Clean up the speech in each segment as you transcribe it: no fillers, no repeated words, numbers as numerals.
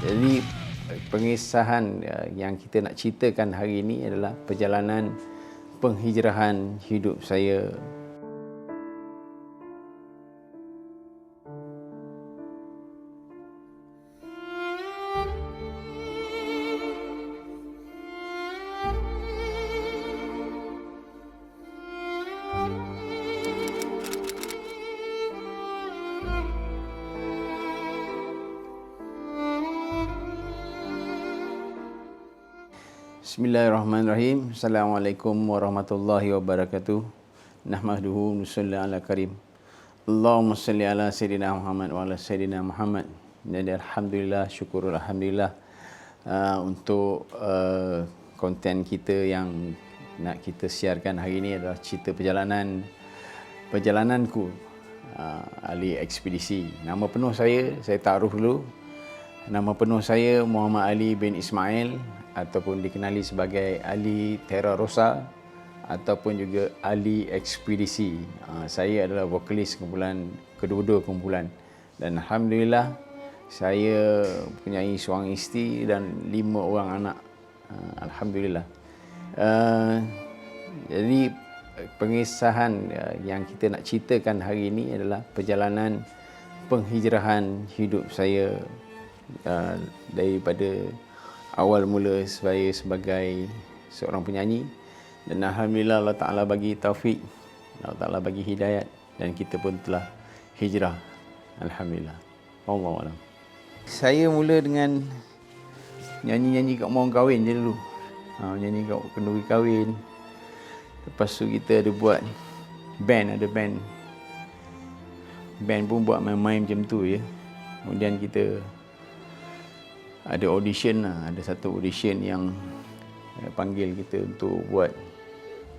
Jadi pengesahan yang kita nak ceritakan hari ini adalah perjalanan penghijrahan hidup saya. Bismillahirrahmanirrahim. Assalamualaikum warahmatullahi wabarakatuh. Nahmaduhu nusalli ala karim. Allahumma salli ala Sayyidina Muhammad wa ala Sayyidina Muhammad. Jadi alhamdulillah, syukur alhamdulillah untuk konten kita yang nak kita siarkan hari ini adalah cerita perjalananku ahli ekspedisi. Nama penuh saya taruh dulu. Nama penuh saya Muhammad Ali bin Ismail, ataupun dikenali sebagai Ali Terra Rosa, ataupun juga Ali Ekspedisi. Saya adalah vokalis kedua-dua kumpulan, dan alhamdulillah saya mempunyai seorang isteri dan 5 orang anak. Alhamdulillah. Jadi pengesahan yang kita nak ceritakan hari ini adalah perjalanan penghijrahan hidup saya daripada awal mula saya sebagai seorang penyanyi, dan alhamdulillah Allah Ta'ala bagi taufik, Allah Ta'ala bagi hidayat, dan kita pun telah hijrah. Alhamdulillah. Wallahu a'lam. Saya mula dengan nyanyi-nyanyi kat orang kahwin je dulu. Nyanyi kat kenduri kahwin. Lepas tu kita ada buat band, band pun buat main-main macam tu je. Kemudian kita ada audition lah. Ada satu audition yang panggil kita untuk buat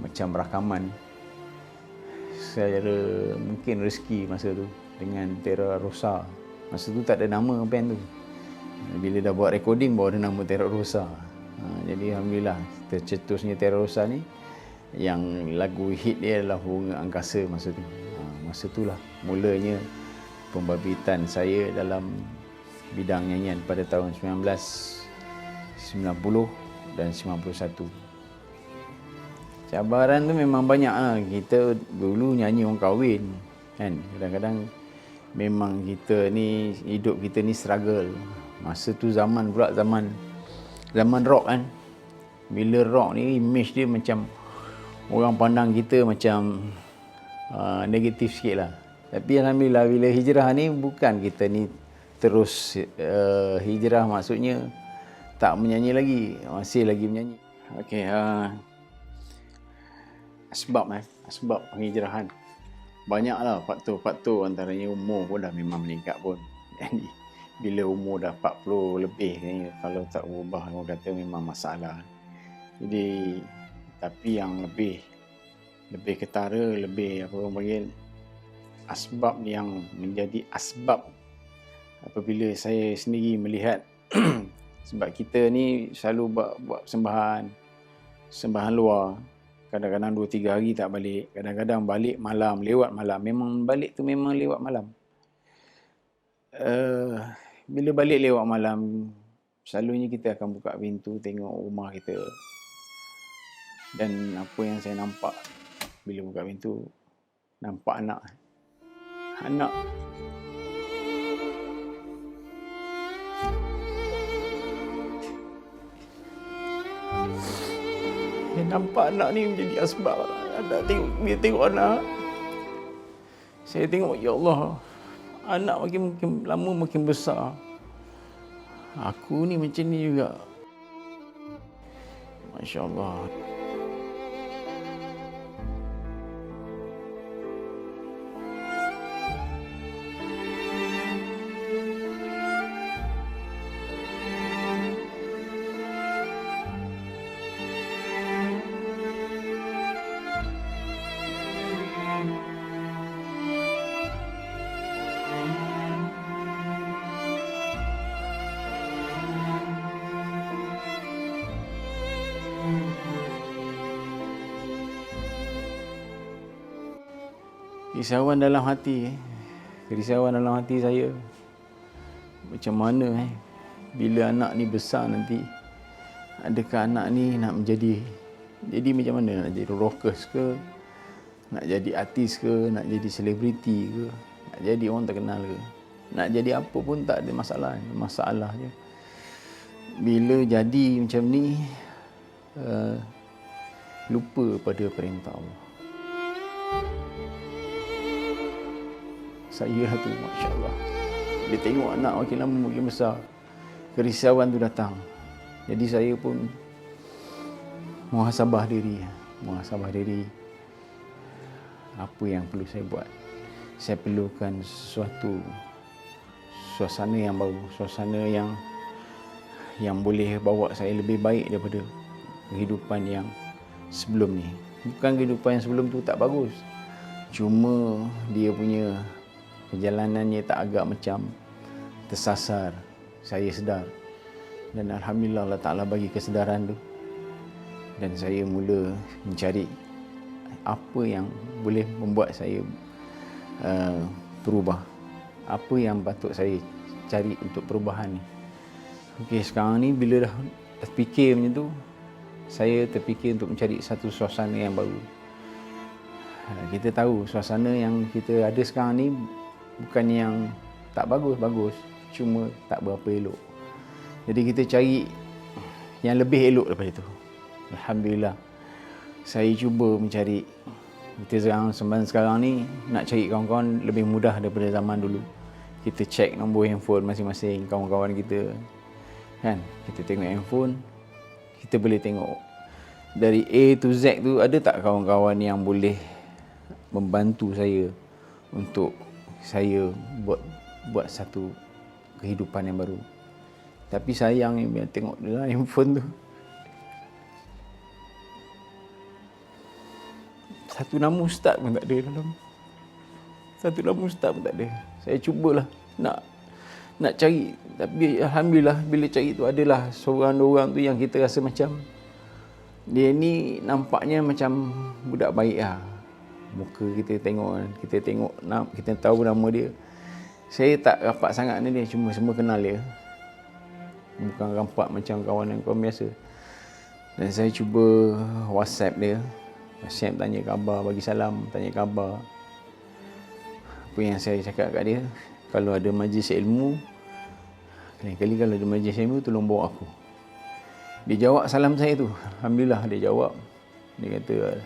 macam rakaman. Secara mungkin rezeki masa tu dengan Terra Rosa. Masa tu tak ada nama band tu. Bila dah buat recording baru ada nama Terra Rosa. Jadi alhamdulillah tercetusnya Terra Rosa ni, yang lagu hit dia adalah Bunga Angkasa masa tu. Masa itulah mulanya pembabitan saya dalam bidang nyanyian pada tahun 1990 dan 91. Cabaran tu memang banyak lah. Kita dulu nyanyi orang kahwin kan. Kadang-kadang memang kita ni, hidup kita ni struggle. Masa tu zaman rock kan. Bila rock ni image dia macam orang pandang kita macam negatif sikit lah. Tapi alhamdulillah bila hijrah ni bukan kita ni terus hijrah, maksudnya tak menyanyi lagi, masih lagi menyanyi. Okey, asbab penghijrahan. Banyaklah faktor-faktor, antaranya umur pun dah memang meningkat pun. Jadi bila umur dah 40 lebih ni, kalau tak berubah orang kata memang masalah. Jadi tapi yang lebih ketara, lebih apa orang panggil, asbab yang menjadi asbab apabila saya sendiri melihat sebab kita ni selalu buat sembahan luar, kadang-kadang 2-3 hari tak balik, kadang-kadang balik malam, lewat malam. Memang balik tu memang lewat malam. Bila balik lewat malam, selalunya kita akan buka pintu tengok rumah kita, dan apa yang saya nampak bila buka pintu, nampak anak nampak anak ni menjadi asbab. Bila tengok anak, saya tengok, ya Allah, anak makin lama makin besar. Aku ni macam ni juga. Masya Allah. Kerisauan dalam hati saya. Macam mana bila anak ni besar nanti, adakah anak ni nak jadi macam mana? Nak jadi rockers ke? Nak jadi artis ke? Nak jadi selebriti ke? Nak jadi orang terkenal ke? Nak jadi apa pun tak ada masalah. Masalah je bila jadi macam ni, lupa pada perintah Allah. Saya tu, Masya Allah, dia tengok anak makin lama makin besar, kerisauan tu datang. Jadi saya pun muhasabah diri. Apa yang perlu saya buat? Saya perlukan sesuatu suasana yang baru, suasana yang boleh bawa saya lebih baik daripada kehidupan yang sebelum ni. Bukan kehidupan yang sebelum tu tak bagus, cuma dia punya perjalanannya tak agak macam tersasar. Saya sedar, dan Alhamdulillah Allah Ta'ala bagi kesedaran tu, dan saya mula mencari apa yang boleh membuat saya berubah, apa yang patut saya cari untuk perubahan ni. Okey, sekarang ni bila dah terfikir macam tu, saya terfikir untuk mencari satu suasana yang baru. Kita tahu suasana yang kita ada sekarang ni bukan yang tak bagus, cuma tak berapa elok. Jadi kita cari yang lebih elok daripada itu. Alhamdulillah, saya cuba mencari. Kita sekarang ni nak cari kawan-kawan lebih mudah daripada zaman dulu. Kita cek nombor handphone masing-masing kawan-kawan kita, kan? Kita tengok handphone, kita boleh tengok dari A to Z tu, ada tak kawan-kawan yang boleh membantu saya untuk saya buat satu kehidupan yang baru. Tapi sayang bila tengok dalam handphone tu, satu nama ustaz pun tak ada dalam. Satu nama ustaz pun tak ada. Saya cubalah nak cari, tapi Alhamdulillah bila cari tu adalah seorang orang tu yang kita rasa macam dia ni nampaknya macam budak baik lah. Muka kita tengok, kita tahu nama dia. Saya tak rapat sangat dengan dia, cuma semua kenal dia. Bukan rampak macam kawan-kawan biasa. Dan saya cuba WhatsApp dia. WhatsApp tanya khabar, bagi salam, tanya khabar. Apa yang saya cakap kat dia, kalau ada majlis ilmu, kali-kali kalau ada majlis ilmu, tolong bawa aku. Dia jawab salam saya tu. Alhamdulillah dia jawab. Dia kata,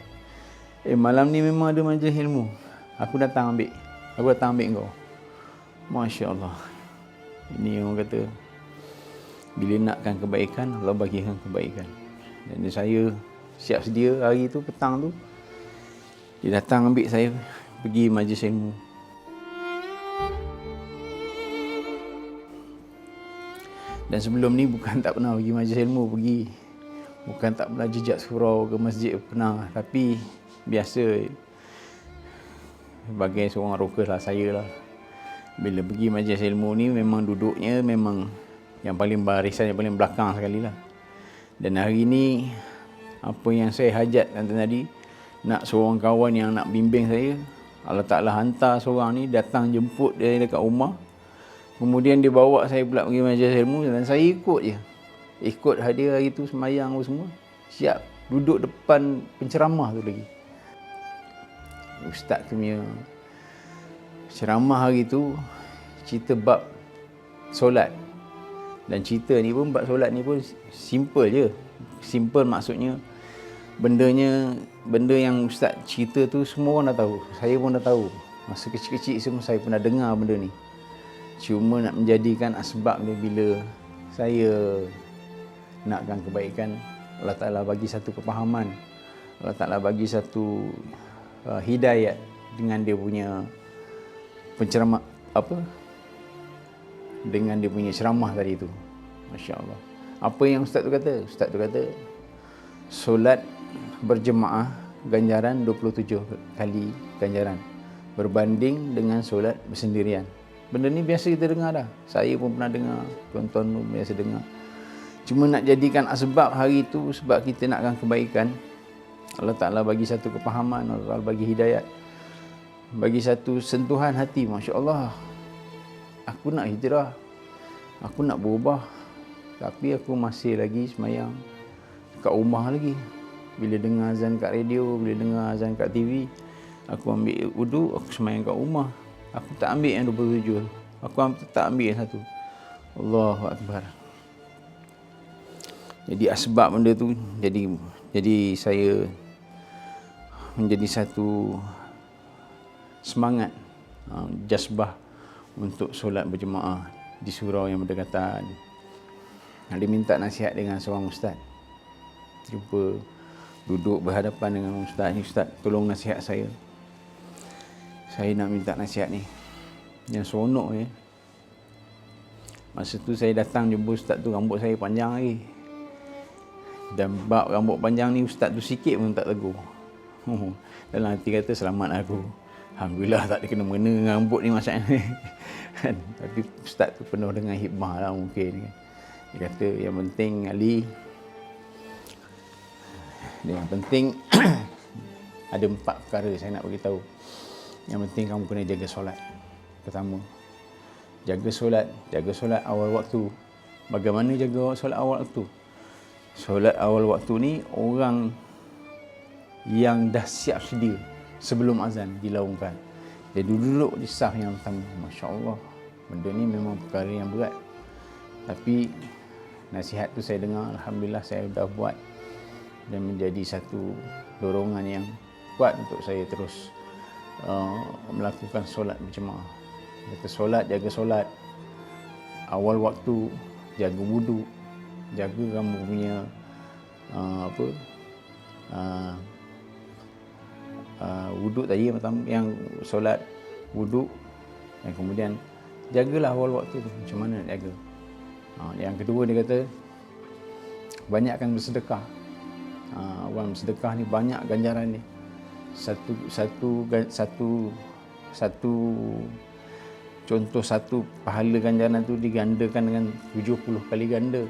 malam ni memang ada majlis ilmu. Aku datang ambil kau. Masya Allah. Ini orang kata, bila nakkan kebaikan, Allah bagikan kebaikan. Dan saya siap sedia hari tu, petang tu, dia datang ambil saya pergi majlis ilmu. Dan sebelum ni bukan tak pernah pergi majlis ilmu, bukan tak pernah jejak surau ke masjid, pernah. Tapi biasa, sebagai seorang rocker lah saya lah, bila pergi majlis ilmu ni memang duduknya memang yang paling barisan, yang paling belakang sekali lah. Dan hari ni apa yang saya hajat tadi, nak seorang kawan yang nak bimbing saya, Allah Ta'ala hantar seorang ni datang jemput dia dekat rumah. Kemudian dia bawa saya pula pergi majlis ilmu, dan saya ikut je. Ikut hadir hari tu, semayang semua. Siap duduk depan penceramah tu lagi. Ustaz tu punya ceramah hari tu cerita bab solat. Dan cerita ni pun, bab solat ni pun simple je. Simple maksudnya benda yang ustaz cerita tu semua orang dah tahu. Saya pun dah tahu. Masa kecil-kecil semua saya pernah dengar benda ni. Cuma nak menjadikan asbab ni, bila saya nakkan kebaikan, Allah Ta'ala bagi satu kepahaman, Allah Ta'ala bagi satu hidayat dengan dia punya penceramah, dengan dia punya ceramah tadi tu. Masya Allah. Apa yang ustaz tu kata? Ustaz tu kata, solat berjemaah ganjaran 27 kali ganjaran berbanding dengan solat bersendirian. Benda ni biasa kita dengar dah. Saya pun pernah dengar, tuan-tuan pun biasa dengar. Cuma nak jadikan asbab hari tu, sebab kita nakkan kebaikan, Allah Ta'ala bagi satu kepahaman, Allah Ta'ala bagi hidayat, bagi satu sentuhan hati. Masya Allah, aku nak hijrah, aku nak berubah, Tapi aku masih lagi semayang kat rumah lagi. Bila dengar azan kat radio, bila dengar azan kat TV, aku ambil wudu, aku semayang kat rumah. Aku tak ambil yang 27 tu. Aku tak ambil yang satu. Allahu Akbar. Jadi asbab benda tu jadi saya menjadi satu semangat, jazbah untuk solat berjemaah di surau yang berdekatan. Dia minta nasihat dengan seorang ustaz. Jumpa, duduk berhadapan dengan ustaz ni, ustaz tolong nasihat saya. Saya nak minta nasihat ni. Yang seronok je. Masa tu saya datang jumpa ustaz tu, rambut saya panjang lagi. Dan bab rambut panjang ni ustaz tu sikit pun tak tegur. Dalam hati kata selamat aku. Alhamdulillah tak ada kena mengena dengan rambut ni masalahnya. Tapi ustaz tu penuh dengan hikmah lah mungkin. Dia kata yang penting Ali, yang penting ada 4 perkara saya nak bagi tahu. Yang penting kamu kena jaga solat. Pertama, jaga solat awal waktu. Bagaimana jaga solat awal waktu? Solat awal waktu ni orang yang dah siap sedia sebelum azan dilaungkan. Dia duduk di saf yang pertama. Masya Allah, benda ni memang perkara yang berat. Tapi nasihat tu saya dengar, alhamdulillah saya dah buat dan menjadi satu dorongan yang kuat untuk saya terus melakukan solat berjemaah. Kata solat, jaga solat awal waktu, jaga wudu, jaga kamu punya wudu tadi yang solat, wudu, dan kemudian jagalah awal waktu tu. Macam mana nak jaga? Yang kedua dia kata banyakkan bersedekah. Orang bersedekah ni banyak ganjaran ni. Contoh satu pahala ganjaran tu digandakan dengan 70 kali ganda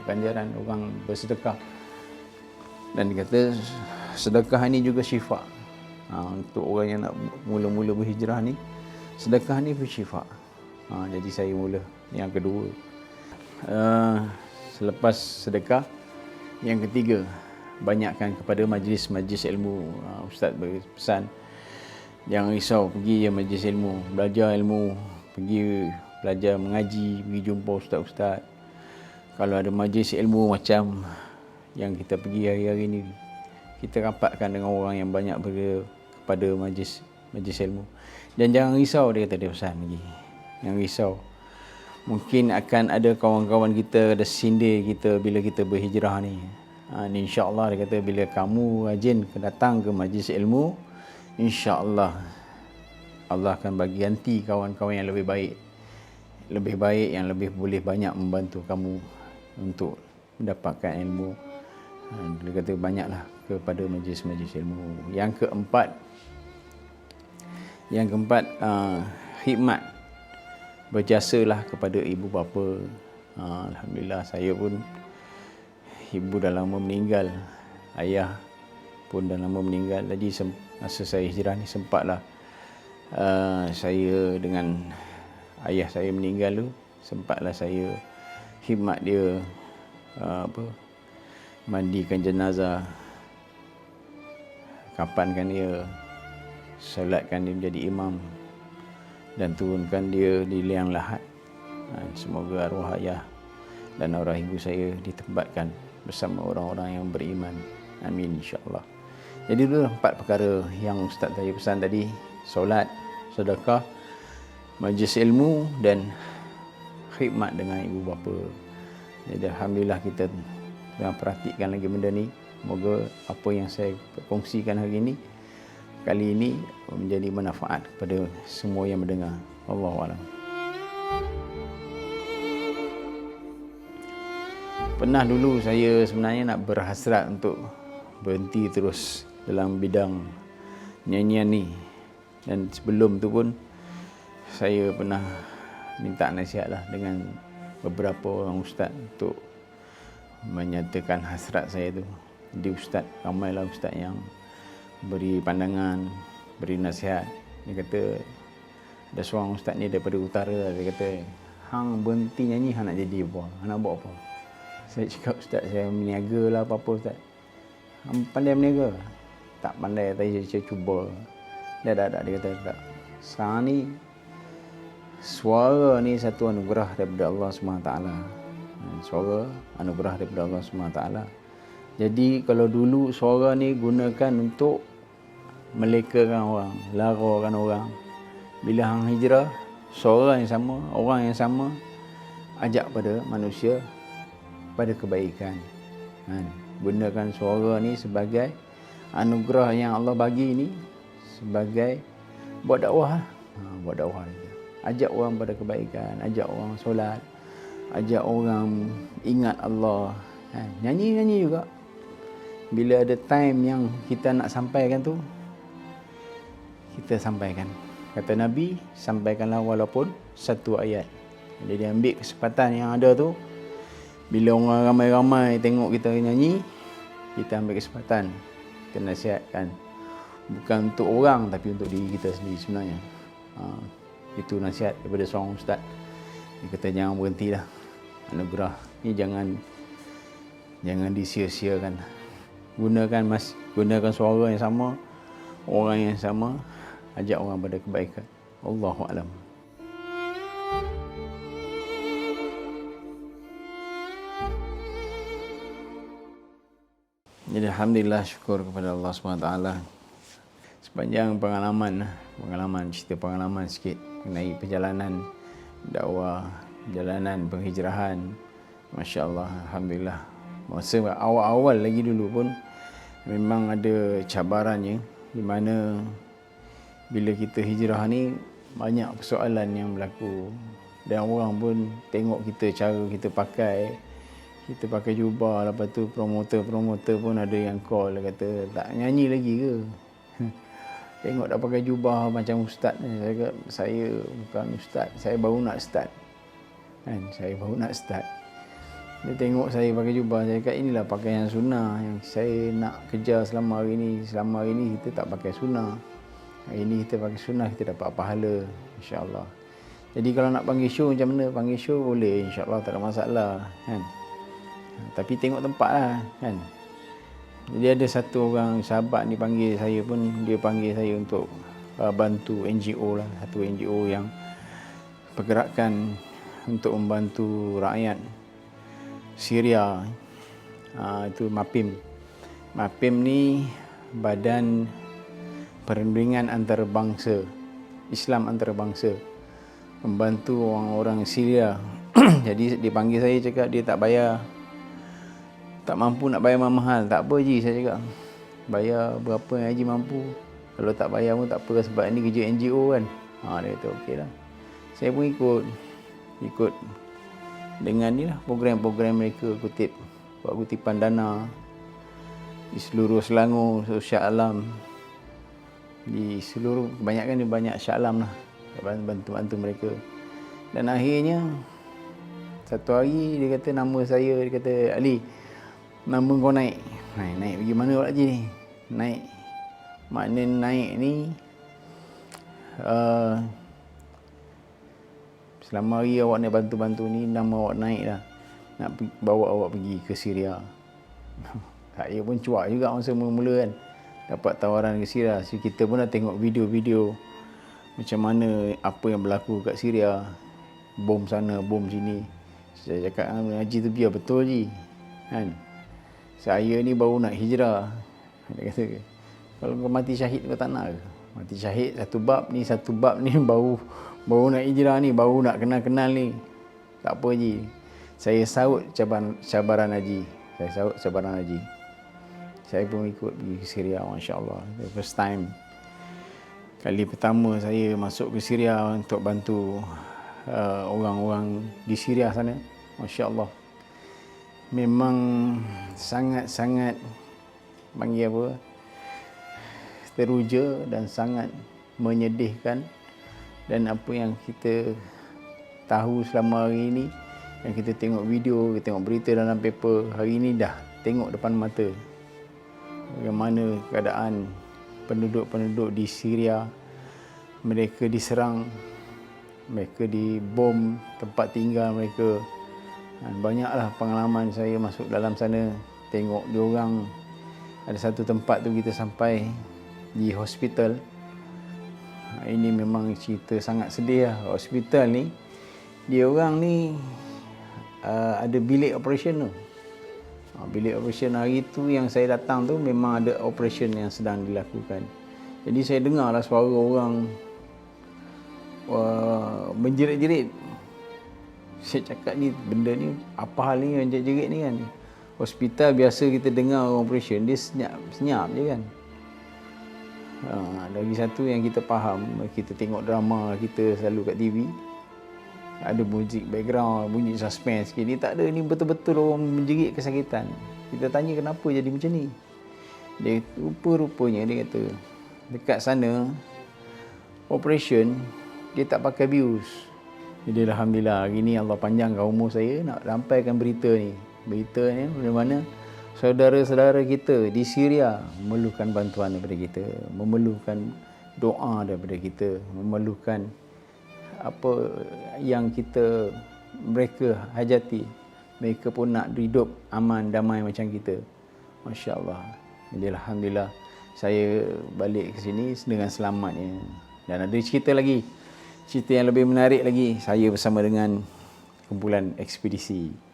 ganjaran orang bersedekah. Dan dia kata sedekah ni juga syifa. Untuk orang yang nak mula-mula berhijrah ni, sedekah ni pun syifa. Jadi saya mula yang kedua. Selepas sedekah, yang ketiga, banyakkan kepada majlis-majlis ilmu. Ustaz berpesan, jangan risau, pergi je majlis ilmu, belajar ilmu, pergi belajar mengaji, pergi jumpa ustaz-ustaz. Kalau ada majlis ilmu macam yang kita pergi hari-hari ni, kita rapatkan dengan orang yang banyak kepada majlis ilmu. Dan jangan risau, dia kata, dia pesan lagi, jangan risau. Mungkin akan ada kawan-kawan kita, ada sindir kita bila kita berhijrah ni. InsyaAllah dia kata bila kamu rajin datang ke majlis ilmu, InsyaAllah Allah akan bagi ganti kawan-kawan yang lebih baik, yang lebih boleh banyak membantu kamu untuk mendapatkan ilmu. Dia kata banyaklah kepada majlis-majlis ilmu. Yang keempat, khidmat. Berjasalah kepada ibu bapa. Alhamdulillah saya pun, ibu dah lama meninggal, ayah pun dah lama meninggal. Jadi masa saya hijrah ni sempatlah saya dengan ayah saya meninggal tu, sempatlah saya khidmat dia, mandikan jenazah, kapankan dia, solatkan dia menjadi imam, dan turunkan dia di liang lahat. Semoga arwah ayah dan arwah ibu saya ditempatkan bersama orang-orang yang beriman. Amin, insyaAllah. Jadi itu 4 perkara yang Ustaz saya pesan tadi: solat, sedekah, majlis ilmu, dan khidmat dengan ibu bapa. Jadi alhamdulillah kita tengah perhatikan lagi benda ni. Semoga apa yang saya kongsikan hari ini, kali ini, menjadi manfaat kepada semua yang mendengar. Wallahu a'lam. Pernah dulu saya sebenarnya nak berhasrat untuk berhenti terus dalam bidang nyanyian ni. Dan sebelum tu pun saya pernah minta nasihatlah dengan beberapa orang ustaz untuk menyatakan hasrat saya tu. Jadi ustaz, ramailah ustaz yang beri pandangan, beri nasihat. Dia kata ada seorang ustaz ni daripada utara, dia kata hang berhenti nyanyi, hang nak jadi apa? Hang nak buat apa? Saya cakap, Ustaz, saya meniaga lah apa-apa Ustaz. Hang pandai meniaga? Tak pandai, tapi saya cuba. Dia kata tak. Sekarang ni suara ni satu anugerah daripada Allah SWT. Suara anugerah daripada Allah SWT. Jadi kalau dulu suara ni gunakan untuk melekakan orang, larakan orang. Bila hang hijrah, suara yang sama, orang yang sama, ajak pada manusia pada kebaikan. Gunakan suara ni sebagai anugerah yang Allah bagi ni, sebagai buat dakwah. Buat dakwah. Ajak orang pada kebaikan, ajak orang solat, ajak orang ingat Allah. Nyanyi juga. Bila ada time yang kita nak sampaikan tu, kita sampaikan. Kata Nabi, sampaikanlah walaupun satu ayat. Jadi ambil kesempatan yang ada tu. Bila orang ramai-ramai tengok kita nyanyi, kita ambil kesempatan, kita nasihatkan. Bukan untuk orang, tapi untuk diri kita sendiri sebenarnya. Itu nasihat daripada seorang ustaz. Dia kata jangan berhentilah. Anugerah ni jangan disia-siakan. Gunakan suara yang sama, orang yang sama, ajak orang pada kebaikan. Wallahu a'lam. Jadi alhamdulillah, syukur kepada Allah SWT. Sepanjang pengalaman cerita pengalaman sikit mengenai perjalanan dakwah, perjalanan penghijrahan. Masya-Allah, alhamdulillah. Masa awal-awal lagi dulu pun memang ada cabarannya, di mana bila kita hijrah ni banyak persoalan yang berlaku. Dan orang pun tengok kita, cara kita pakai jubah. Lepas tu promoter pun ada yang call, dia kata tak nyanyi lagi ke? Tengok dah pakai jubah macam ustaz ni. Saya kata, saya bukan ustaz, saya baru nak start. Saya baru nak start. Dia tengok saya pakai jubah, saya kata inilah pakaian sunnah yang saya nak kejar selama hari ni. Selama hari ni kita tak pakai sunnah. Hari ni kita pakai sunnah, kita dapat pahala, insya-Allah. Jadi kalau nak panggil show macam mana? Panggil show boleh, insya-Allah, tak ada masalah, kan? Tapi tengok tempat lah, kan? Jadi ada satu orang sahabat ni panggil saya pun, dia panggil saya untuk bantu NGO lah, satu NGO yang pergerakan untuk membantu rakyat Syria. Itu MAPIM. MAPIM ni Badan Perundingan Antarabangsa, Islam Antarabangsa, membantu orang-orang Syria. Jadi dia panggil saya, cakap dia tak bayar, tak mampu nak bayar mahal. Tak apa Haji, saya cakap, bayar berapa yang Haji mampu. Kalau tak bayar pun tak apa, sebab ini kerja NGO kan. Dia kata okey lah. Saya pun ikut dengan ni lah, program-program mereka, buat kutipan dana di seluruh Selangor, Shah Alam, di seluruh, kebanyakan dia banyak Shah Alam lah, bantu mereka. Dan akhirnya satu hari dia kata nama saya, dia kata, Ali, nama kau naik pergi mana Pak Haji ni? Naik, makna naik ni selama hari awak ni bantu-bantu ni, nama awak naik dah, nak bawa awak pergi ke Syria. Saya pun cuak juga masa mula-mula kan, dapat tawaran ke Syria. So, kita pun dah tengok video-video macam mana apa yang berlaku kat Syria, bom sana, bom sini. Saya cakap dengan Haji tu, biar betul Haji, kan? Saya ni baru nak hijrah. Dia kata, kalau kau mati syahid kau tak nak ke? Mati syahid satu bab ni baru nak hijrah ni, baru nak kenal-kenal ni. Tak apa Haji. Saya saut cabaran Haji. Saya pun ikut pergi ke Syria, masya-Allah. The first time, kali pertama saya masuk ke Syria untuk bantu orang-orang di Syria sana. Masya-Allah. Memang sangat-sangat panggil apa? Teruja dan sangat menyedihkan. Dan apa yang kita tahu selama hari ini, yang kita tengok video, kita tengok berita dalam paper, hari ini dah tengok depan mata bagaimana keadaan penduduk-penduduk di Syria. Mereka diserang mereka dibom tempat tinggal mereka. Banyaklah pengalaman saya masuk dalam sana, tengok diorang. Ada satu tempat tu kita sampai di hospital. Ini memang cerita sangat sedih lah. Hospital ni, diorang ni ada bilik operation tu. Bilik operation hari tu yang saya datang tu memang ada operation yang sedang dilakukan. Jadi saya dengarlah suara orang menjerit-jerit. Saya cakap ni benda ni apa hal ni yang jerit-jerit ni kan. Hospital biasa kita dengar orang operation dia senyap je kan. Lagi satu yang kita faham, kita tengok drama kita selalu kat TV, ada muzik background, bunyi suspense sikit. Ni tak ada, ni betul-betul orang menjerit kesakitan. Kita tanya kenapa jadi macam ni. Dia rupa-rupanya dia kata dekat sana operation dia tak pakai bius. Jadi alhamdulillah hari ni Allah panjangkan umur saya nak sampaikan berita ni. Berita ni bagaimana saudara-saudara kita di Syria memerlukan bantuan daripada kita, memerlukan doa daripada kita, memerlukan apa yang mereka hajati. Mereka pun nak hidup aman damai macam kita. Masya-Allah. Jadi alhamdulillah saya balik ke sini dengan selamatnya. Dan ada cerita lagi. Cerita yang lebih menarik lagi, saya bersama dengan kumpulan ekspedisi.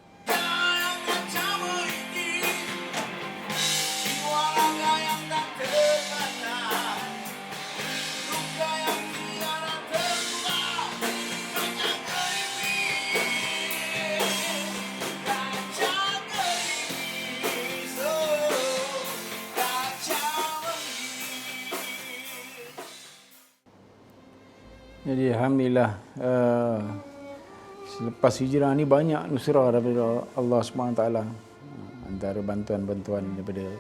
Jadi alhamdulillah selepas hijrah ni banyak nusrah daripada Allah SWT. Antara bantuan-bantuan daripada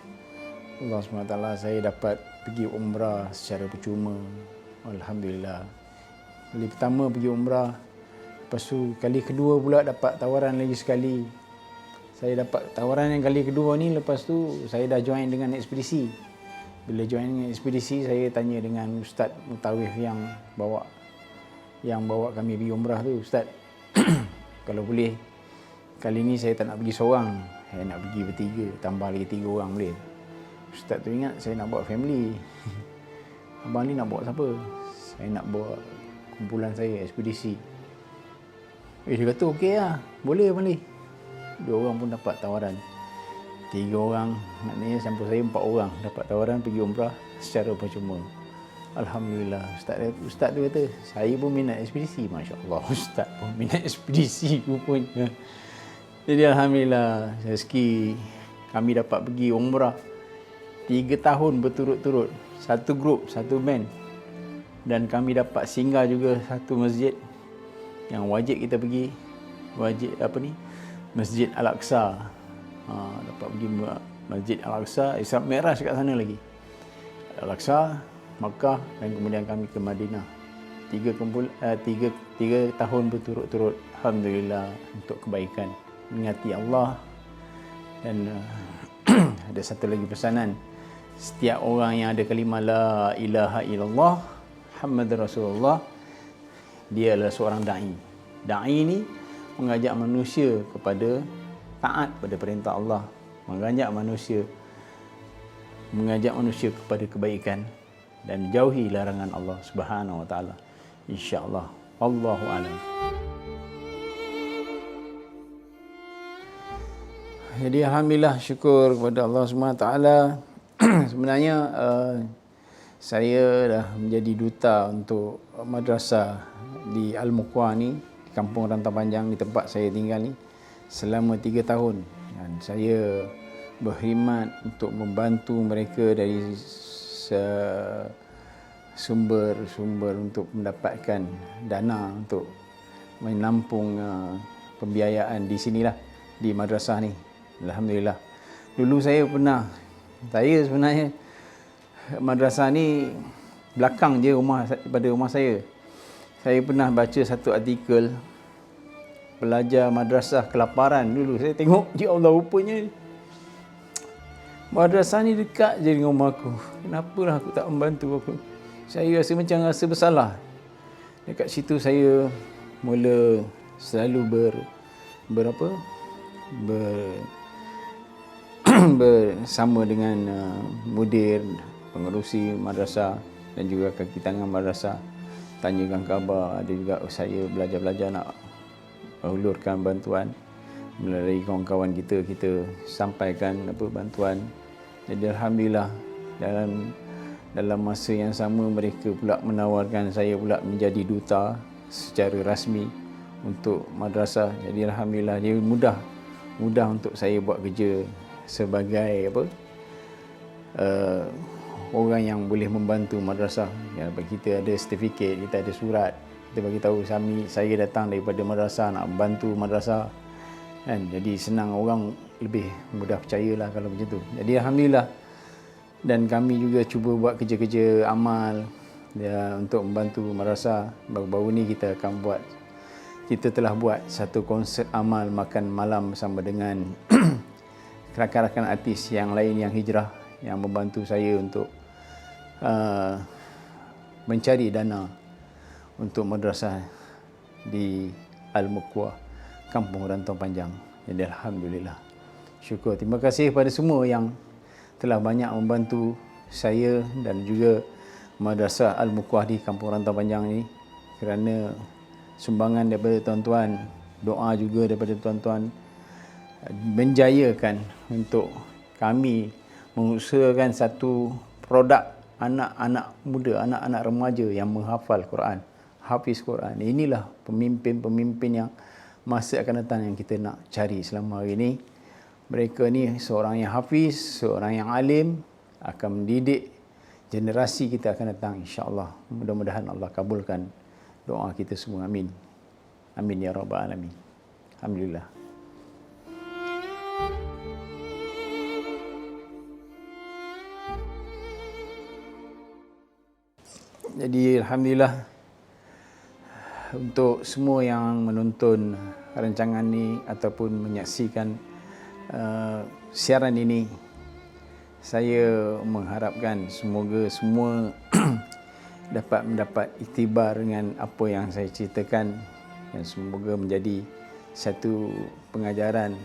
Allah SWT, saya dapat pergi umrah secara percuma. Alhamdulillah. Kali pertama pergi umrah, lepas tu kali kedua pula dapat tawaran lagi sekali. Saya dapat tawaran yang kali kedua ni, lepas tu saya dah join dengan ekspedisi. Bila join dengan ekspedisi, saya tanya dengan Ustaz Mutawif yang bawa kami pergi umrah tu, Ustaz, kalau boleh kali ni saya tak nak pergi seorang, saya nak pergi bertiga, tambah lagi 3 orang boleh? Ustaz tu ingat saya nak bawa family. Abang ni nak bawa siapa? Saya nak bawa kumpulan saya, ekspedisi. Dia kata okey lah, boleh. 2 orang pun dapat tawaran. 3 orang, maknanya sampai saya 4 orang dapat tawaran pergi umrah secara percuma. Alhamdulillah. Ustaz tu kata, saya pun minat ekspedisi. Masya Allah, Ustaz pun minat ekspedisi rupanya. Jadi alhamdulillah, rezeki kami dapat pergi umrah 3 tahun berturut-turut. Satu grup, satu band. Dan kami dapat singgah juga satu masjid yang wajib kita pergi. Masjid Al-Aqsa. Dapat pergi Masjid Al-Aqsa, Isra Mi'raj kat sana lagi. Al-Aqsa, Makkah, dan kemudian kami ke Madinah. 3 tahun berturut-turut. Alhamdulillah untuk kebaikan, mengingati Allah. Dan ada satu lagi pesanan, setiap orang yang ada kalimah la ilaha illallah Muhammadur Rasulullah, dia adalah seorang da'i. Da'i ni mengajak manusia kepada taat pada perintah Allah, mengajak manusia kepada kebaikan dan jauhi larangan Allah Subhanahu wa taala. Insya-Allah. Wallahu a'lam. Jadi alhamdulillah, syukur kepada Allah Subhanahu wa taala. Sebenarnya saya dah menjadi duta untuk madrasah di Al-Muqwa ni, di Kampung Rantau Panjang, di tempat saya tinggal ni, selama 3 tahun. Dan saya berkhidmat untuk membantu mereka dari sumber untuk mendapatkan dana untuk menampung pembiayaan di sinilah, di madrasah ni. Alhamdulillah. Dulu saya sebenarnya madrasah ni belakang je pada rumah saya. Saya pernah baca satu artikel pelajar madrasah kelaparan dulu. Saya tengok, ya Allah, rupanya madrasah ni dekat je dengan rumah aku. Kenapalah aku tak membantu aku? Saya rasa macam rasa bersalah. Dekat situ saya mula selalu bersama dengan mudir, pengerusi madrasah dan juga kaki tangan madrasah, tanyakan khabar. Ada juga saya belajar nak hulurkan bantuan melalui kawan-kawan kita sampaikan bantuan. Jadi alhamdulillah dalam masa yang sama mereka pula menawarkan saya pula menjadi duta secara rasmi untuk madrasah. Jadi alhamdulillah dia mudah untuk saya buat kerja sebagai orang yang boleh membantu madrasah. Ya, kita ada sertifikat, kita ada surat, kita bagi tahu saya datang daripada madrasah nak bantu madrasah kan. Jadi senang, orang lebih mudah percayalah kalau macam tu. Jadi alhamdulillah, dan kami juga cuba buat kerja-kerja amal untuk membantu madrasah. Baru-baru ni kita telah buat satu konsert amal makan malam bersama dengan rakan-rakan artis yang lain yang hijrah, yang membantu saya untuk mencari dana untuk madrasah di Al-Muqwah, Kampung Rantau Panjang. Jadi alhamdulillah, syukur, terima kasih kepada semua yang telah banyak membantu saya dan juga Madrasah Al-Muqwah di Kampung Rantau Panjang ini, kerana sumbangan daripada tuan-tuan, doa juga daripada tuan-tuan menjayakan untuk kami mengusahakan satu produk anak-anak muda, anak-anak remaja yang menghafal Quran, hafiz Quran. Inilah pemimpin-pemimpin yang masa akan datang yang kita nak cari selama hari ini. Mereka ni seorang yang hafiz, seorang yang alim, akan mendidik generasi kita akan datang, insya-Allah. Mudah-mudahan Allah kabulkan doa kita semua. Amin. Amin ya rabbal alamin. Alhamdulillah. Jadi alhamdulillah, untuk semua yang menonton rancangan ni ataupun menyaksikan siaran ini, saya mengharapkan semoga semua dapat mendapat iktibar dengan apa yang saya ceritakan, dan semoga menjadi satu pengajaran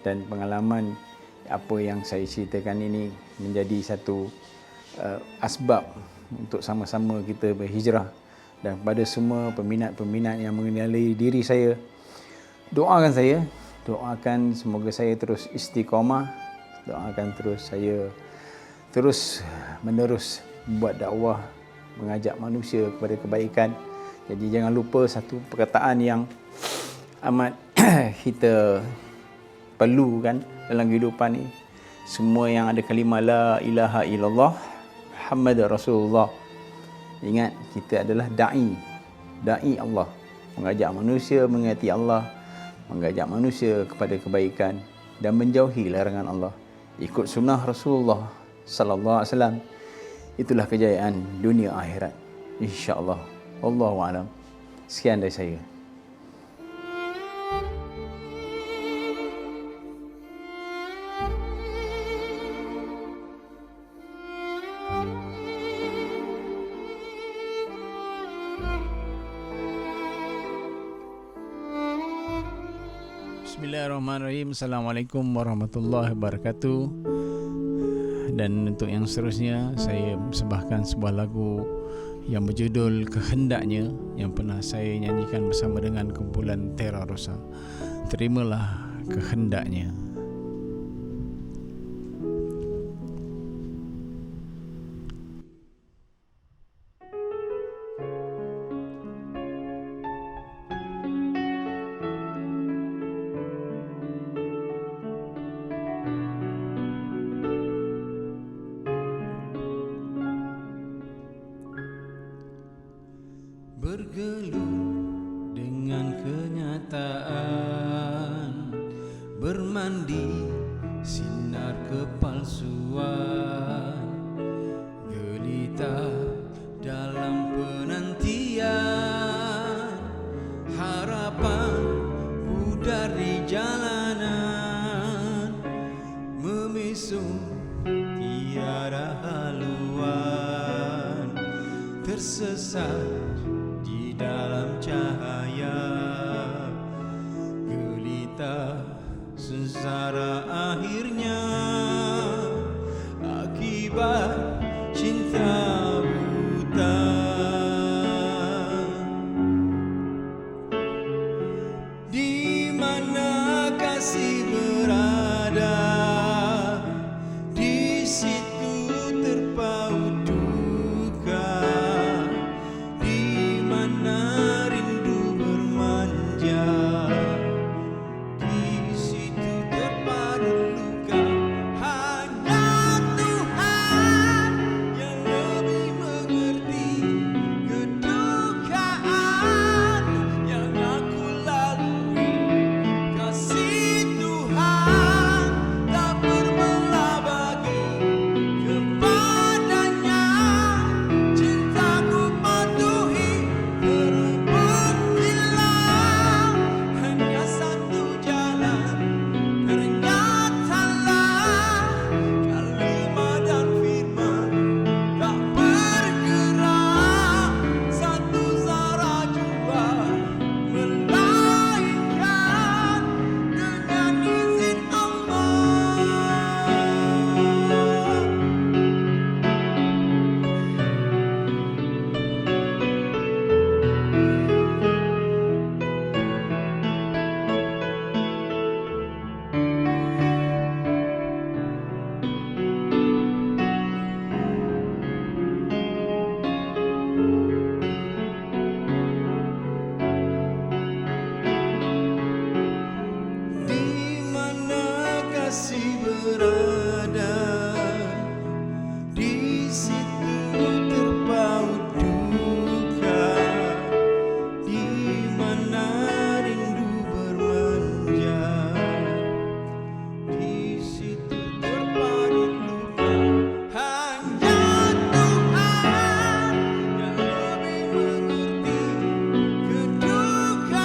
dan pengalaman apa yang saya ceritakan ini menjadi satu asbab untuk sama-sama kita berhijrah. Dan kepada semua peminat-peminat yang mengenali diri saya, doakan semoga saya terus istiqamah, doakan saya terus menerus buat dakwah, mengajak manusia kepada kebaikan. Jadi jangan lupa satu perkataan yang amat kita perlukan dalam kehidupan ni. Semua yang ada kalimah la ilaha illallah Muhammad Rasulullah. Ingat, kita adalah da'i Allah, mengajak manusia mengingati Allah, mengajak manusia kepada kebaikan dan menjauhi larangan Allah. Ikut sunnah Rasulullah sallallahu alaihi wasallam. Itulah kejayaan dunia akhirat, insya-Allah. Wallahu a'lam. Sekian dari saya. Bismillahirrahmanirrahim. Assalamualaikum warahmatullahi wabarakatuh. Dan untuk yang seterusnya, saya persembahkan sebuah lagu yang berjudul Kehendaknya, yang pernah saya nyanyikan bersama dengan kumpulan Terra Rosa. Terimalah kehendaknya. Bergelut dengan kenyataan, bermandi sinar kepalsuan, gelita dalam penantian, harapan pudar di jalanan, memisum tiada haluan, tersesat di di dalam cahaya gelita sengsara akhirnya akibat cinta buta. Di mana kasih berada, di situ terpaut duka. Di mana rindu bermanja, di situ terpaut luka. Hanya Tuhan yang lebih mengerti kedukaan yang aku lalui. Kasih Tuhan tak berbelah bagi kepadanya. Cintaku patuhi berebut hilang. Hanya satu jalan, ternyatalah kalimat dan firman tak bergerak. Satu zara jua melainkan dengan izin Allah. Di mana kasih berada, di situ terpaut duka. Di mana rindu bermanja, di situ terpaut luka. Hanya Tuhan yang lebih mengerti kedukaan